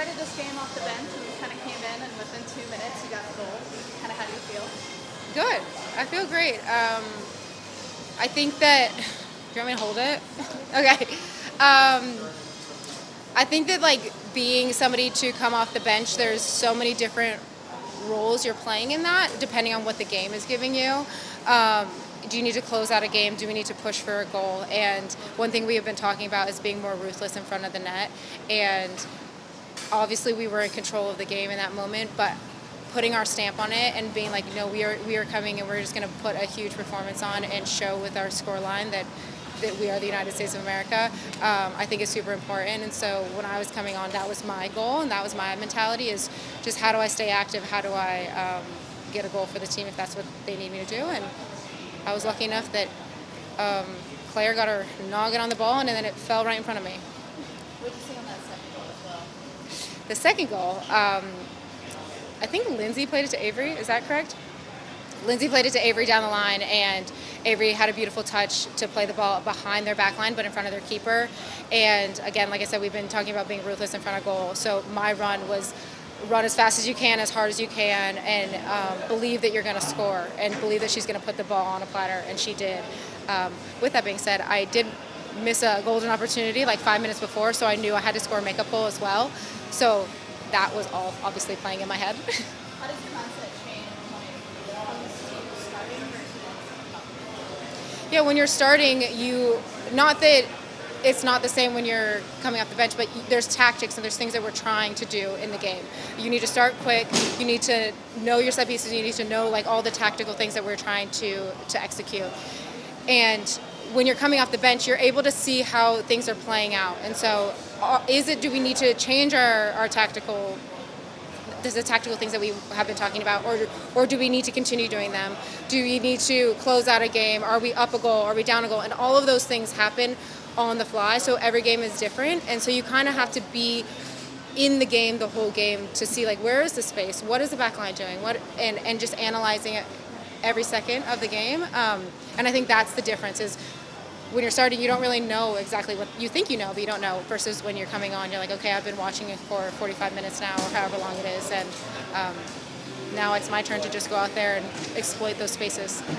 started this game off the bench and you kind of came in and within 2 minutes you got a goal. Kind of how do you feel? Good. I feel great. I think that. Do you want me to hold it? Okay. I think that like being somebody to come off the bench, there's so many different roles you're playing in that, depending on what the game is giving you. Do you need to close out a game? Do we need to push for a goal? And one thing we have been talking about is being more ruthless in front of the net. And obviously we were in control of the game in that moment, but putting our stamp on it and being like, no, we are coming and we're just going to put a huge performance on and show with our score line that we are the United States of America, I think is super important. And so when I was coming on, that was my goal and that was my mentality, is just how do I stay active? How do I get a goal for the team if that's what they need me to do? And I was lucky enough that Claire got her noggin on the ball and then it fell right in front of me. What did you see on that second goal as well? The second goal, I think Lindsay played it to Avery. Is that correct? Lindsay played it to Avery down the line, and Avery had a beautiful touch to play the ball behind their back line, but in front of their keeper. And again, like I said, we've been talking about being ruthless in front of goal. So my run was run as fast as you can, as hard as you can, and believe that you're going to score, and believe that she's going to put the ball on a platter, and she did. With that being said, I did miss a golden opportunity like 5 minutes before, so I knew I had to score a makeup goal as well. So that was all obviously playing in my head. How does your mindset change when you're starting versus Yeah, when you're starting, not that it's not the same when you're coming off the bench, but there's tactics and there's things that we're trying to do in the game. You need to start quick. You need to know your set pieces. You need to know like all the tactical things that we're trying to execute. And when you're coming off the bench, you're able to see how things are playing out. And so, do we need to change our tactical? The tactical things that we have been talking about, or do we need to continue doing them? Do we need to close out a game? Are we up a goal? Are we down a goal? And all of those things happen on the fly. So every game is different, and so you kind of have to be in the game the whole game to see like where is the space, what is the back line doing, and just analyzing it every second of the game. And I think that's the difference is when you're starting, you don't really know exactly what you think you know, but you don't know, versus when you're coming on, you're like, okay, I've been watching it for 45 minutes now, or however long it is, and now it's my turn to just go out there and exploit those spaces.